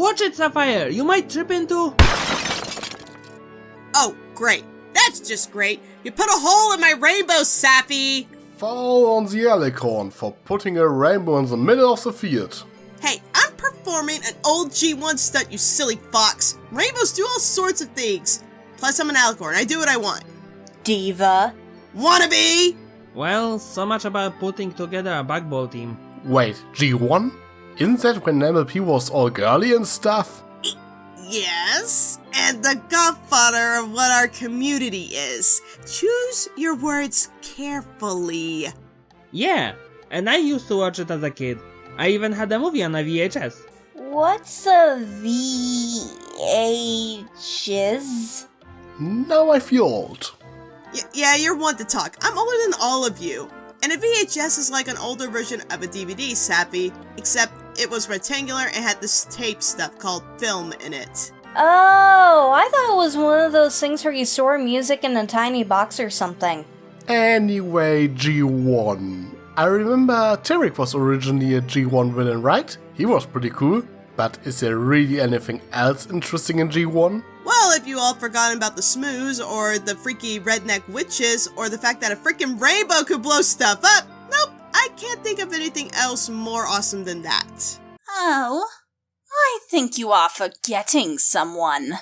Watch it, Sapphire! You might trip into... Oh, great. That's just great. You put a hole in my rainbow, Sappy! Fall on the alicorn for putting a rainbow in the middle of the field. Hey, I'm performing an old G1 stunt, you silly fox. Rainbows do all sorts of things. Plus, I'm an alicorn. I do what I want. Diva. Wannabe! Well, so much about putting together a backball team. Wait, G1? Isn't that when MLP was all girly and stuff? Yes, and the godfather of what our community is. Choose your words carefully. Yeah, and I used to watch it as a kid. I even had a movie on a VHS. What's a VHS? Now I feel old. Yeah, you're one to talk. I'm older than all of you. And a VHS is like an older version of a DVD, Sappy, except it was rectangular and had this tape stuff called film in it. Oh, I thought it was one of those things where you store music in a tiny box or something. Anyway, G1. I remember Tarek was originally a G1 villain, right? He was pretty cool. But is there really anything else interesting in G1? Well, if you all forgotten about the Smoos, or the freaky redneck witches, or the fact that a freaking rainbow could blow stuff up, nope, I can't think of anything else more awesome than that. Oh, I think you are forgetting someone.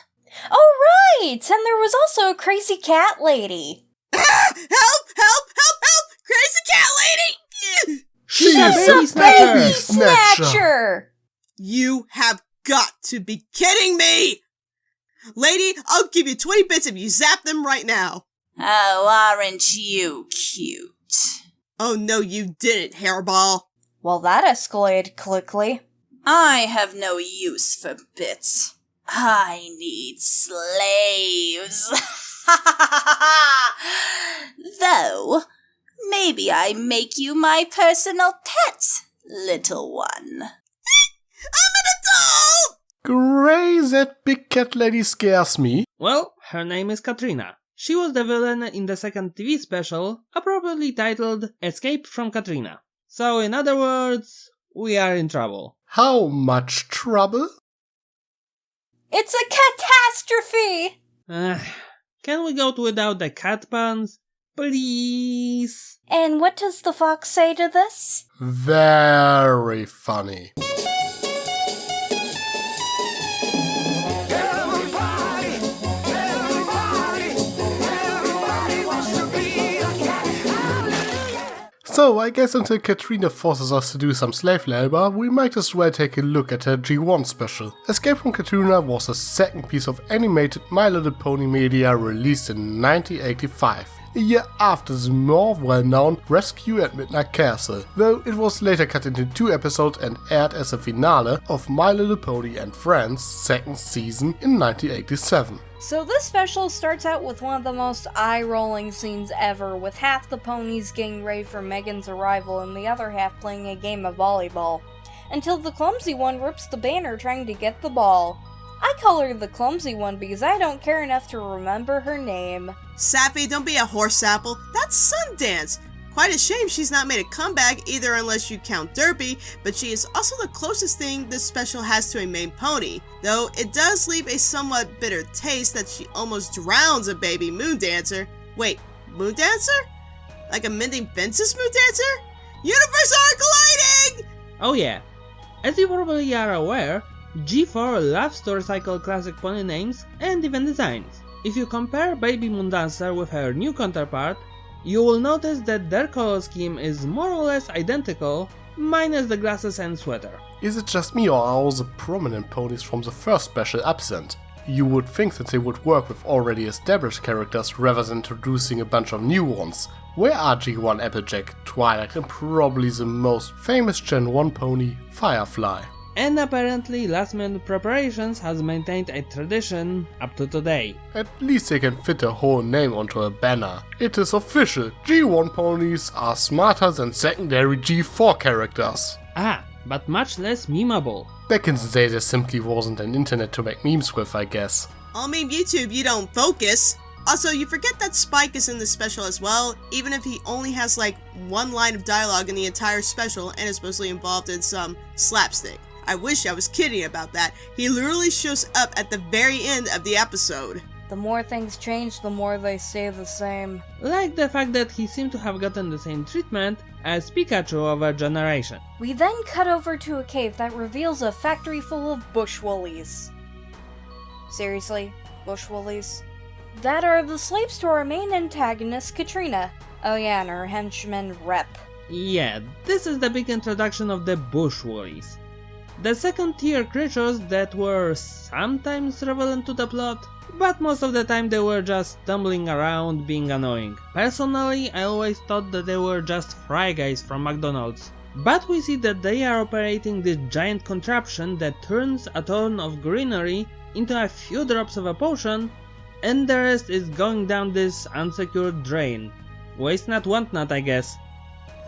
Oh, right! And there was also a crazy cat lady. Help! Help! Help! Help! Crazy cat lady! She's a She's baby a snatcher! Snatcher! You have got to be kidding me! Lady, I'll give you 20 bits if you zap them right now. Oh, aren't you cute? Oh no, you didn't, hairball. Well, that escalated quickly. I have no use for bits. I need slaves. Though, maybe I make you my personal pet, little one. I'm an adult! Gray, that big cat lady scares me. Well, her name is Katrina. She was the villain in the second TV special, appropriately titled Escape from Katrina. So in other words, we are in trouble. How much trouble? It's a catastrophe! Can we go without the cat puns? Please? And what does the fox say to this? Very funny. So, I guess until Katrina forces us to do some slave labor, we might as well take a look at her G1 special. Escape from Katrina was the second piece of animated My Little Pony media released in 1985, a year after the more well-known Rescue at Midnight Castle, though it was later cut into 2 episodes and aired as a finale of My Little Pony and Friends' second season in 1987. So this special starts out with one of the most eye-rolling scenes ever, with half the ponies getting ready for Megan's arrival and the other half playing a game of volleyball, until the clumsy one rips the banner trying to get the ball. I call her the clumsy one because I don't care enough to remember her name. Sappy, don't be a horse apple. That's Sundance. Quite a shame she's not made a comeback either unless you count Derpy, but she is also the closest thing this special has to a main pony, though it does leave a somewhat bitter taste that she almost drowns a baby Moon Dancer. Wait, Moon Dancer? Like a mending fences Moon Dancer? Universe are colliding! Oh yeah. As you probably are aware, G4 loves to recycle classic pony names and even designs. If you compare Baby Moon Dancer with her new counterpart, you will notice that their color scheme is more or less identical, minus the glasses and sweater. Is it just me or are all the prominent ponies from the first special absent? You would think that they would work with already established characters rather than introducing a bunch of new ones. Where are G1 Applejack, Twilight and probably the most famous Gen 1 pony, Firefly? And apparently last minute preparations has maintained a tradition up to today. At least they can fit their whole name onto a banner. It is official, G1 ponies are smarter than secondary G4 characters. But much less memeable. Back in the day there simply wasn't an internet to make memes with, I guess. I'll meme YouTube, you don't focus. Also, you forget that Spike is in the special as well, even if he only has like one line of dialogue in the entire special and is mostly involved in some slapstick. I wish I was kidding about that. He literally shows up at the very end of the episode. The more things change, the more they stay the same. Like the fact that he seemed to have gotten the same treatment as Pikachu of a generation. We then cut over to a cave that reveals a factory full of bushwoollies. Seriously, bushwoollies? That are the slaves to our main antagonist, Katrina. Oh yeah, and her henchman, Rep. Yeah, this is the big introduction of the bushwoollies. The second tier creatures that were sometimes relevant to the plot, but most of the time they were just stumbling around being annoying. Personally, I always thought that they were just fry guys from McDonald's. But we see that they are operating this giant contraption that turns a ton of greenery into a few drops of a potion, and the rest is going down this unsecured drain. Waste not, want not, I guess.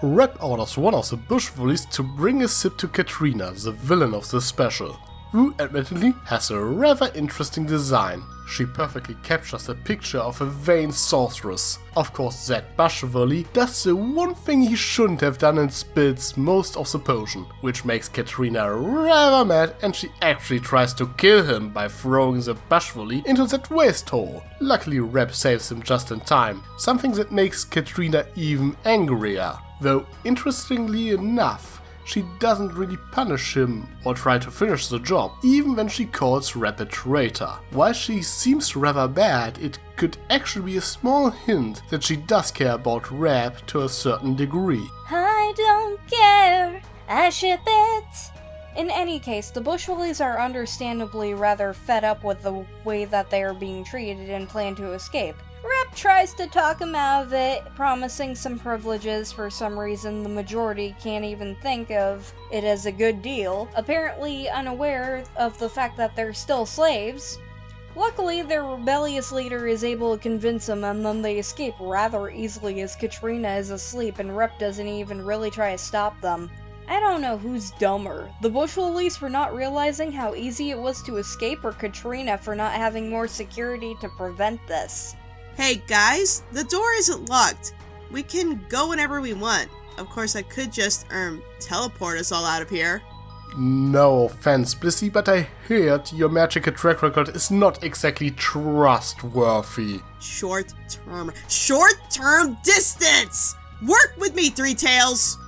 Rep orders one of the bushwoollies to bring a sip to Katrina, the villain of the special, who admittedly has a rather interesting design. She perfectly captures the picture of a vain sorceress. Of course, that bushwoolly does the one thing he shouldn't have done and spills most of the potion, which makes Katrina rather mad, and she actually tries to kill him by throwing the bushwoolly into that waste hole. Luckily, Rep saves him just in time, something that makes Katrina even angrier. Though, interestingly enough, she doesn't really punish him or try to finish the job, even when she calls Rep a traitor. While she seems rather bad, it could actually be a small hint that she does care about Rep to a certain degree. I don't care, I ship it. In any case, the bushwoollies are understandably rather fed up with the way that they are being treated and plan to escape. Rep tries to talk him out of it, promising some privileges. For some reason, the majority can't even think of it as a good deal, apparently unaware of the fact that they're still slaves. Luckily, their rebellious leader is able to convince them, and then they escape rather easily as Katrina is asleep and Rep doesn't even really try to stop them. I don't know who's dumber, the bushwoollies for not realizing how easy it was to escape, or Katrina for not having more security to prevent this. Hey guys, the door isn't locked. We can go whenever we want. Of course, I could just, teleport us all out of here. No offense, Blissey, but I heard your magical track record is not exactly trustworthy. Short-term distance! Work with me, Three Tails!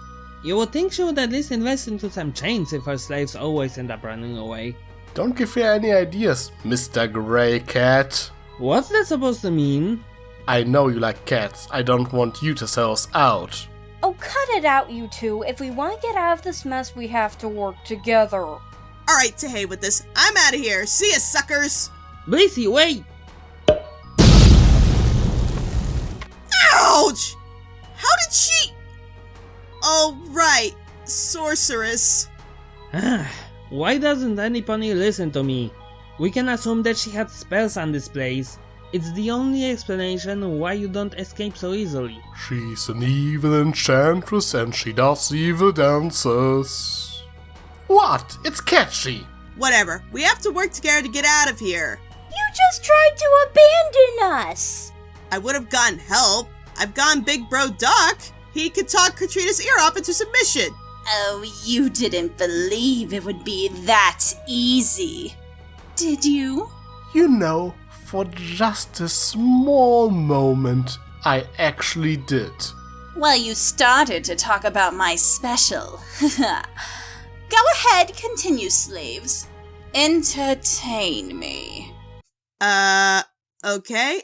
You would think she would at least invest into some chains if her slaves always end up running away. Don't give her any ideas, Mr. Grey Cat. What's that supposed to mean? I know you like cats. I don't want you to sell us out. Oh, cut it out, you two. If we want to get out of this mess, we have to work together. Alright, to hey with this. I'm out of here. See ya, suckers! Blissey, wait! Ouch! How did she... Oh, right. Sorceress. Why doesn't any pony listen to me? We can assume that she had spells on this place. It's the only explanation why you don't escape so easily. She's an evil enchantress and she does evil dances. What? It's catchy! Whatever. We have to work together to get out of here. You just tried to abandon us! I would have gotten help. I've gone Big Bro Doc. He could talk Katrina's ear off into submission. Oh, you didn't believe it would be that easy, did you? You know, for just a small moment, I actually did. Well, you started to talk about my special. Go ahead, continue, slaves. Entertain me. Okay.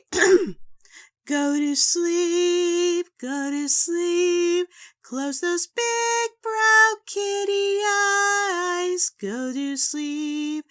Go to sleep, close those big brow kitty eyes. Go to sleep,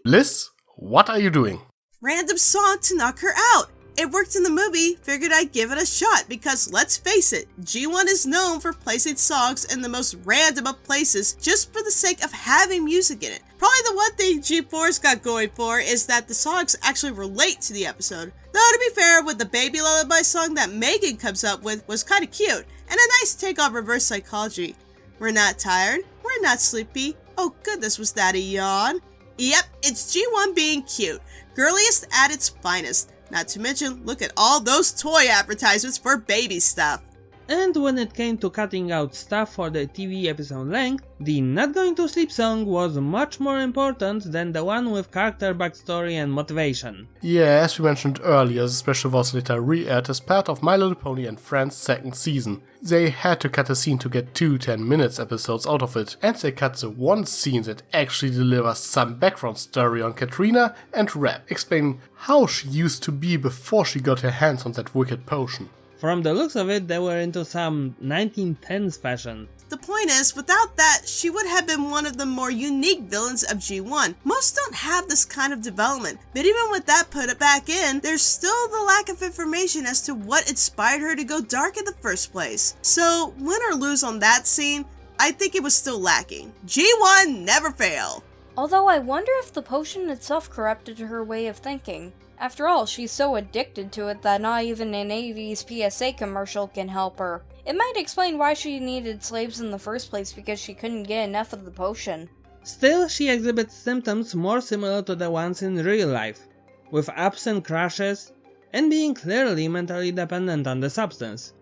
Liz, what are you doing? Random song to knock her out. It worked in the movie, figured I'd give it a shot because let's face it, G1 is known for placing songs in the most random of places just for the sake of having music in it. Probably the one thing G4's got going for is that the songs actually relate to the episode. Though to be fair, with the Baby Lullaby song that Megan comes up with was kinda cute, and a nice take on reverse psychology. We're not tired, we're not sleepy. Oh goodness, was that a yawn? Yep, it's G1 being cute. Girliest at its finest. Not to mention, look at all those toy advertisements for baby stuff. And when it came to cutting out stuff for the TV episode length, the Not Going to Sleep song was much more important than the one with character backstory and motivation. Yeah, as we mentioned earlier, the special was later re-aired as part of My Little Pony and Friends' second season. They had to cut a scene to get 2 10-minute episodes out of it, and they cut the one scene that actually delivers some background story on Katrina and Rap, explaining how she used to be before she got her hands on that wicked potion. From the looks of it, they were into some 1910s fashion. The point is, without that, she would have been one of the more unique villains of G1. Most don't have this kind of development, but even with that put it back in, there's still the lack of information as to what inspired her to go dark in the first place. So, win or lose on that scene, I think it was still lacking. G1 never fail! Although I wonder if the potion itself corrupted her way of thinking. After all, she's so addicted to it that not even an 80s PSA commercial can help her. It might explain why she needed slaves in the first place, because she couldn't get enough of the potion. Still, she exhibits symptoms more similar to the ones in real life, with absent crashes, and being clearly mentally dependent on the substance.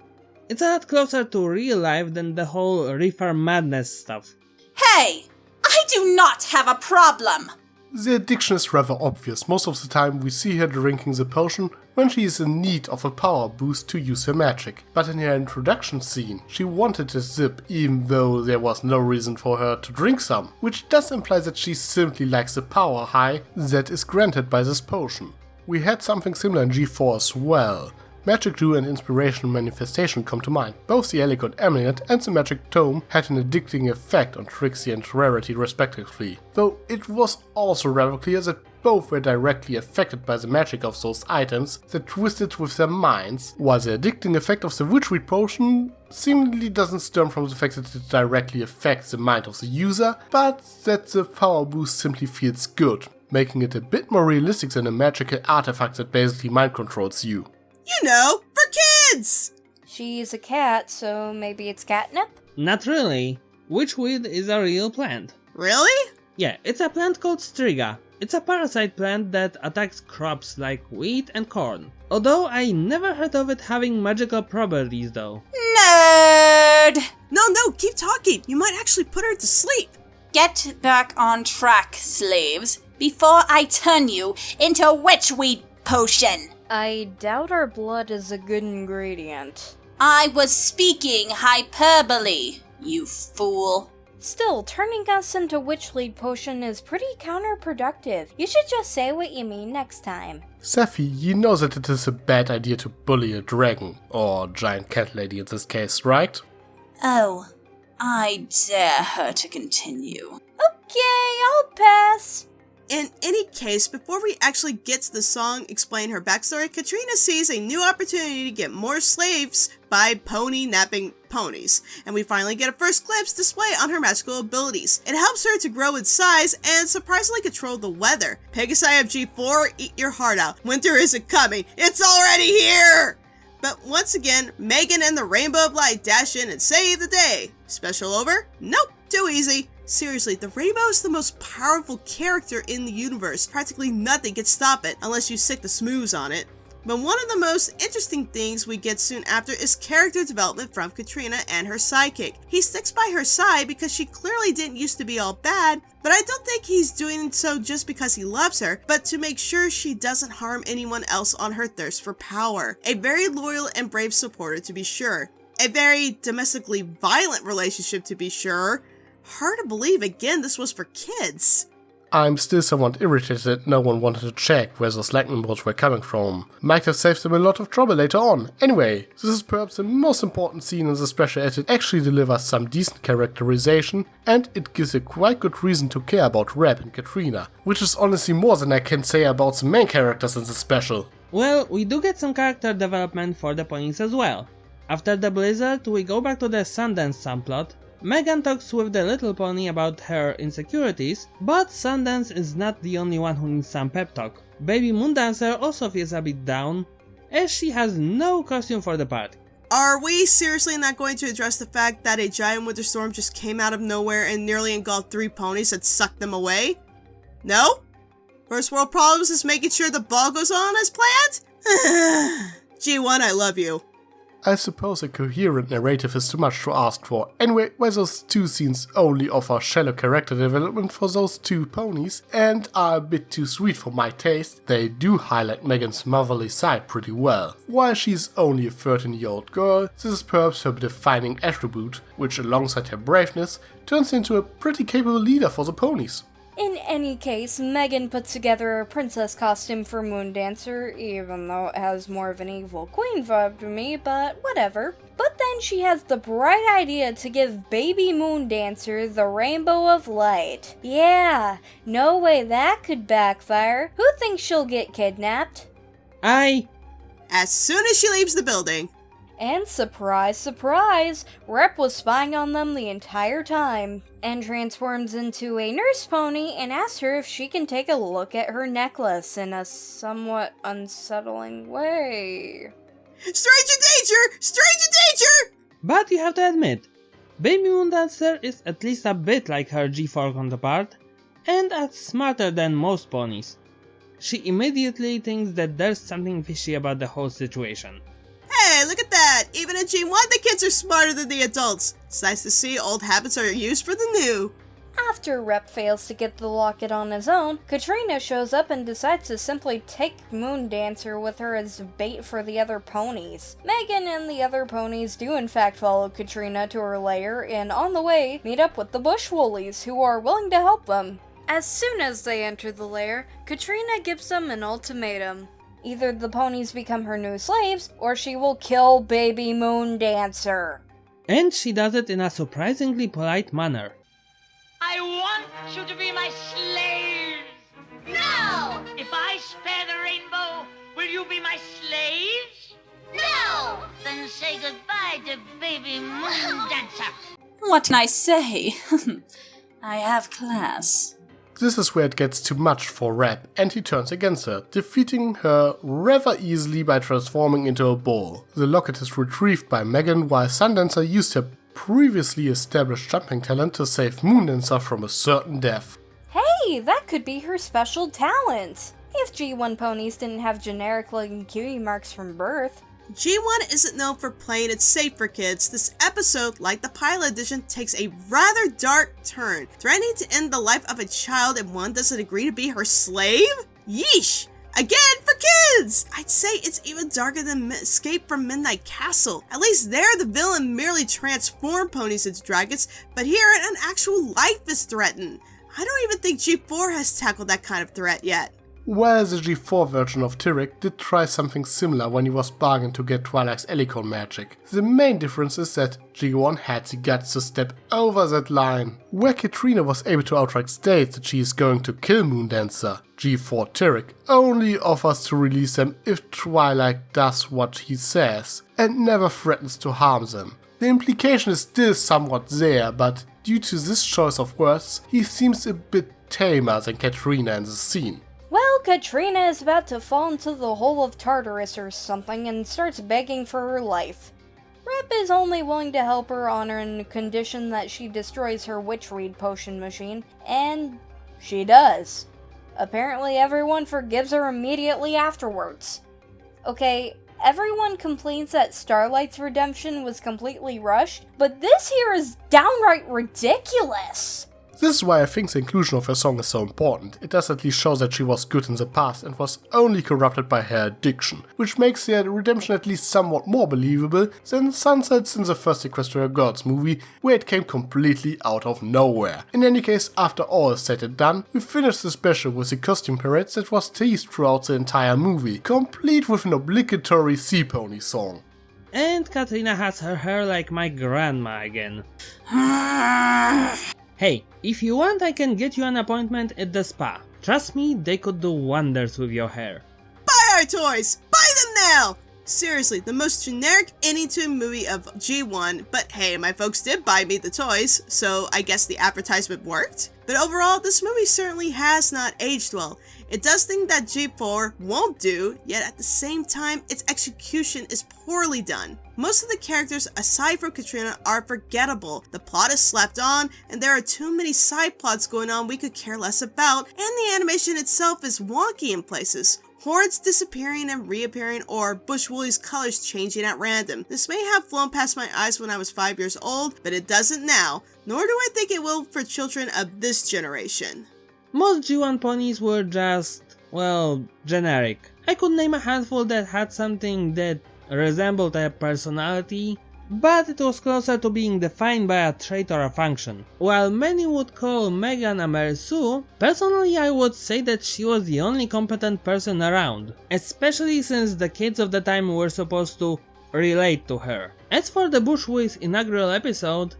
It's a lot closer to real life than the whole reefer madness stuff. Hey! I do not have a problem! The addiction is rather obvious. Most of the time we see her drinking the potion when she is in need of a power boost to use her magic. But in her introduction scene, she wanted a sip even though there was no reason for her to drink some, which does imply that she simply likes the power high that is granted by this potion. We had something similar in G4 as well. Magic Dew and Inspiration Manifestation come to mind. Both the Elegant Amulet and the Magic Tome had an addicting effect on Trixie and Rarity respectively, though it was also rather clear that both were directly affected by the magic of those items that twisted with their minds, while the addicting effect of the Witchweed Potion seemingly doesn't stem from the fact that it directly affects the mind of the user, but that the power boost simply feels good, making it a bit more realistic than a magical artifact that basically mind controls you. You know, for kids! She's a cat, so maybe it's catnip? Not really. Witchweed is a real plant. Really? Yeah, it's a plant called striga. It's a parasite plant that attacks crops like wheat and corn. Although I never heard of it having magical properties though. Nerd! No, keep talking. You might actually put her to sleep. Get back on track, slaves, before I turn you into witchweed potion. I doubt our blood is a good ingredient. I was speaking hyperbole, you fool. Still, turning us into witchweed potion is pretty counterproductive. You should just say what you mean next time. Sapphy, you know that it is a bad idea to bully a dragon, or giant cat lady in this case, right? Oh, I dare her to continue. Okay, I'll pass. In any case, before we actually get to the song explain her backstory, Katrina sees a new opportunity to get more slaves by pony napping ponies, and we finally get a first glimpse display on her magical abilities. It helps her to grow in size and surprisingly control the weather. Pegasi of G4, eat your heart out. Winter isn't coming, it's already here! But once again, Megan and the Rainbow of Light dash in and save the day. Special over? Nope, too easy. Seriously, the Rainbow is the most powerful character in the universe. Practically nothing can stop it, unless you sick the smooths on it. But one of the most interesting things we get soon after is character development from Katrina and her sidekick. He sticks by her side because she clearly didn't used to be all bad, but I don't think he's doing so just because he loves her, but to make sure she doesn't harm anyone else on her thirst for power. A very loyal and brave supporter to be sure. A very domestically violent relationship to be sure. Hard to believe, again, this was for kids. I'm still somewhat irritated that no one wanted to check where those lightning bolts were coming from. Might have saved them a lot of trouble later on. Anyway, this is perhaps the most important scene in the special as it actually delivers some decent characterization, and it gives a quite good reason to care about Rap and Katrina, which is honestly more than I can say about the main characters in the special. Well, we do get some character development for the ponies as well. After the blizzard, we go back to the Sundance subplot. Megan talks with the little pony about her insecurities, but Sundance is not the only one who needs some pep talk. Baby Moondancer also feels a bit down, as she has no costume for the party. Are we seriously not going to address the fact that a giant winter storm just came out of nowhere and nearly engulfed 3 ponies and sucked them away? No? First world problems is making sure the ball goes on as planned? G1, I love you. I suppose a coherent narrative is too much to ask for. Anyway, while those two scenes only offer shallow character development for those two ponies and are a bit too sweet for my taste, they do highlight Megan's motherly side pretty well. While she's only a 13-year-old girl, this is perhaps her defining attribute, which alongside her braveness, turns into a pretty capable leader for the ponies. In any case, Megan puts together a princess costume for Moondancer, even though it has more of an evil queen vibe to me, but whatever. But then she has the bright idea to give baby Moondancer the Rainbow of Light. Yeah, no way that could backfire. Who thinks she'll get kidnapped? As soon as she leaves the building. And surprise, surprise, Rep was spying on them the entire time, and transforms into a nurse pony and asks her if she can take a look at her necklace in a somewhat unsettling way. Stranger danger! Stranger danger! But you have to admit, Baby Moondancer is at least a bit like her G4 counterpart, and acts smarter than most ponies. She immediately thinks that there's something fishy about the whole situation. Hey, look at that! Even in G1, the kids are smarter than the adults. It's nice to see old habits are used for the new. After Rep fails to get the locket on his own, Katrina shows up and decides to simply take Moondancer with her as bait for the other ponies. Megan and the other ponies do in fact follow Katrina to her lair, and on the way, meet up with the bushwoollies, who are willing to help them. As soon as they enter the lair, Katrina gives them an ultimatum. Either the ponies become her new slaves, or she will kill baby Moondancer. And she does it in a surprisingly polite manner. I want you to be my slaves! No! If I spare the rainbow, will you be my slaves? No! Then say goodbye to baby Moondancer. What can I say? I have class. This is where it gets too much for Rep, and he turns against her, defeating her rather easily by transforming into a bull. The locket is retrieved by Megan, while Sundancer used her previously established jumping talent to save Moondancer from a certain death. Hey, that could be her special talent! If G1 ponies didn't have generic-looking cutie marks from birth. G1 isn't known for playing it safe for kids. This episode, like the pilot edition, takes a rather dark turn, threatening to end the life of a child if one doesn't agree to be her slave? Yeesh! Again, for kids! I'd say it's even darker than Escape from Midnight Castle. At least there, the villain merely transformed ponies into dragons, but here an actual life is threatened. I don't even think G4 has tackled that kind of threat yet. Well, the G4 version of Tyrek did try something similar when he was bargained to get Twilight's Elicon magic. The main difference is that G1 had the guts to step over that line. Where Katrina was able to outright state that she is going to kill Moondancer, G4 Tyrek only offers to release them if Twilight does what he says, and never threatens to harm them. The implication is still somewhat there, but due to this choice of words, he seems a bit tamer than Katrina in the scene. Well, Katrina is about to fall into the hole of Tartarus or something and starts begging for her life. Rep is only willing to help her on a condition that she destroys her witchweed potion machine, and she does. Apparently everyone forgives her immediately afterwards. Okay, everyone complains that Starlight's redemption was completely rushed, but this here is downright ridiculous! This is why I think the inclusion of her song is so important. It does at least show that she was good in the past and was only corrupted by her addiction, which makes her redemption at least somewhat more believable than Sunsets in the first Equestria Girls movie, where it came completely out of nowhere. In any case, after all is said and done, we finished the special with the costume parade that was teased throughout the entire movie, complete with an obligatory Sea Pony song. And Katrina has her hair like my grandma again. Hey, if you want, I can get you an appointment at the spa. Trust me, they could do wonders with your hair. Buy our toys! Buy them now! Seriously, the most generic ending to a movie of G1, but hey, my folks did buy me the toys, so I guess the advertisement worked? But overall, this movie certainly has not aged well. It does things that G4 won't do, yet at the same time, its execution is poorly done. Most of the characters, aside from Katrina, are forgettable. The plot is slapped on, and there are too many side plots going on we could care less about, and the animation itself is wonky in places. Hordes disappearing and reappearing, or bushwoollies' colors changing at random. This may have flown past my eyes when I was 5 years old, but it doesn't now, nor do I think it will for children of this generation. Most G1 ponies were just, well, generic. I could name a handful that had something that resembled a personality, but it was closer to being defined by a trait or a function. While many would call Megan a Mersu, personally I would say that she was the only competent person around, especially since the kids of the time were supposed to relate to her. As for the bushwoollies' inaugural episode,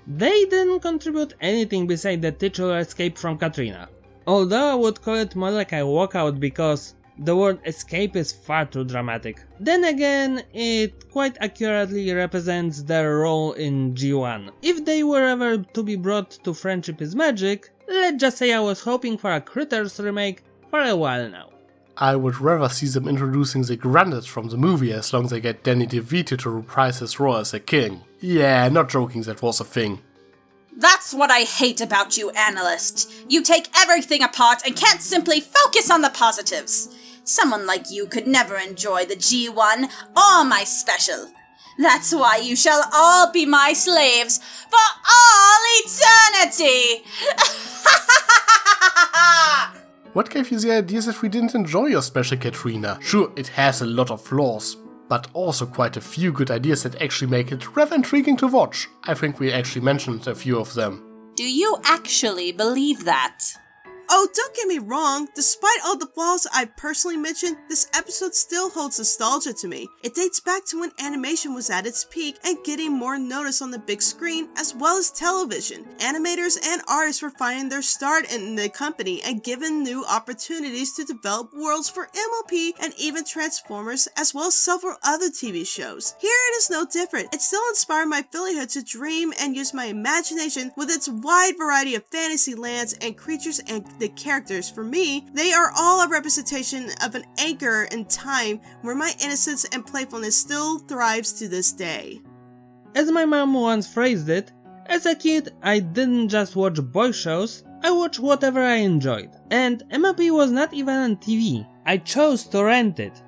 they didn't contribute anything beside the titular escape from Katrina. Although I would call it more like a walkout because the word escape is far too dramatic. Then again, it quite accurately represents their role in G1. If they were ever to be brought to Friendship is Magic, let's just say I was hoping for a Critters remake for a while now. I would rather see them introducing the Grandad from the movie as long as they get Danny DeVito to reprise his role as a king. Yeah, not joking, that was a thing. That's what I hate about you, analyst. You take everything apart and can't simply focus on the positives. Someone like you could never enjoy the G1 or my special. That's why you shall all be my slaves for all eternity! What gave you the idea that we didn't enjoy your special, Katrina? Sure, it has a lot of flaws, but also quite a few good ideas that actually make it rather intriguing to watch. I think we actually mentioned a few of them. Do you actually believe that? Oh, don't get me wrong, despite all the flaws I personally mentioned, this episode still holds nostalgia to me. It dates back to when animation was at its peak and getting more notice on the big screen as well as television. Animators and artists were finding their start in the company and given new opportunities to develop worlds for MLP and even Transformers as well as several other TV shows. Here it is no different. It still inspired my Phillyhood to dream and use my imagination with its wide variety of fantasy lands and creatures and the characters. For me, they are all a representation of an anchor in time where my innocence and playfulness still thrives to this day. As my mom once phrased it, as a kid I didn't just watch boy shows, I watched whatever I enjoyed. And MLP was not even on TV, I chose to rent it.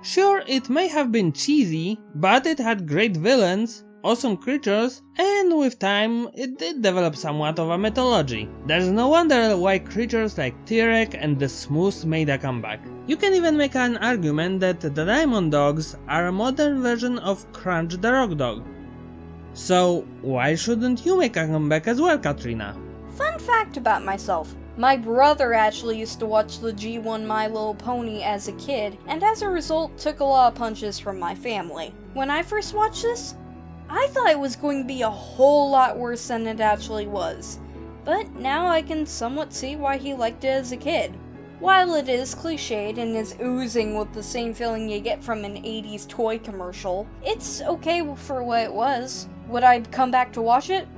Sure, it may have been cheesy, but it had great villains, awesome creatures, and with time, it did develop somewhat of a mythology. There's no wonder why creatures like T-Rex and the Smooths made a comeback. You can even make an argument that the Diamond Dogs are a modern version of Crunch the Rock Dog. So why shouldn't you make a comeback as well, Katrina? Fun fact about myself. My brother actually used to watch the G1 My Little Pony as a kid, and as a result took a lot of punches from my family. When I first watched this, I thought it was going to be a whole lot worse than it actually was, but now I can somewhat see why he liked it as a kid. While it is cliched and is oozing with the same feeling you get from an 80s toy commercial, it's okay for what it was. Would I come back to watch it?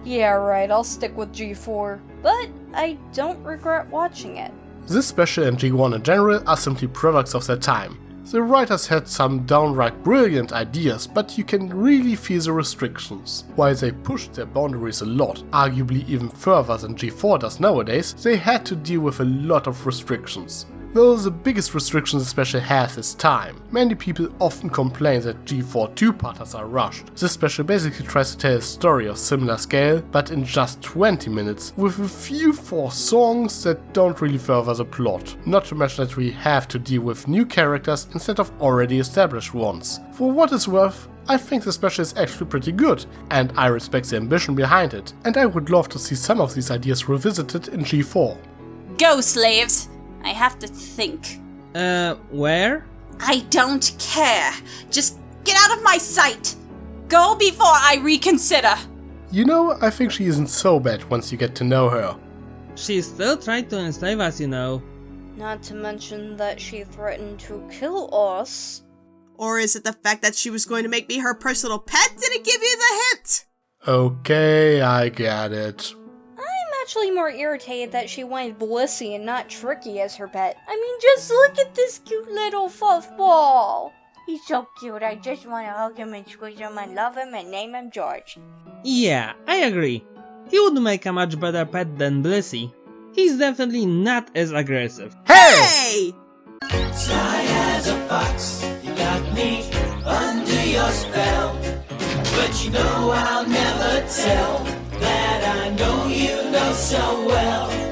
Yeah, right, I'll stick with G4, but I don't regret watching it. This special and G1 in general are simply products of their time. The writers had some downright brilliant ideas, but you can really feel the restrictions. While they pushed their boundaries a lot, arguably even further than G4 does nowadays, they had to deal with a lot of restrictions. Though the biggest restriction the special has is time. Many people often complain that G4 two-parters are rushed. This special basically tries to tell a story of similar scale, but in just 20 minutes, with a few forced songs that don't really further the plot. Not to mention that we have to deal with new characters instead of already established ones. For what it's worth, I think the special is actually pretty good, and I respect the ambition behind it, and I would love to see some of these ideas revisited in G4. Go, slaves! I have to think. Where? I don't care. Just get out of my sight. Go before I reconsider. You know, I think she isn't so bad once you get to know her. She still tried to enslave us, you know. Not to mention that she threatened to kill us. Or is it the fact that she was going to make me her personal pet? Did it give you the hint? Okay, I get it. I'm actually more irritated that she wanted Blissey and not Tricky as her pet. I mean, just look at this cute little fluff ball. He's so cute, I just want to hug him and squeeze him and love him and name him George. Yeah, I agree. He would make a much better pet than Blissey. He's definitely not as aggressive. Hey! Sly as a fox, you got me under your spell. But you know I'll never tell that I know you know so well.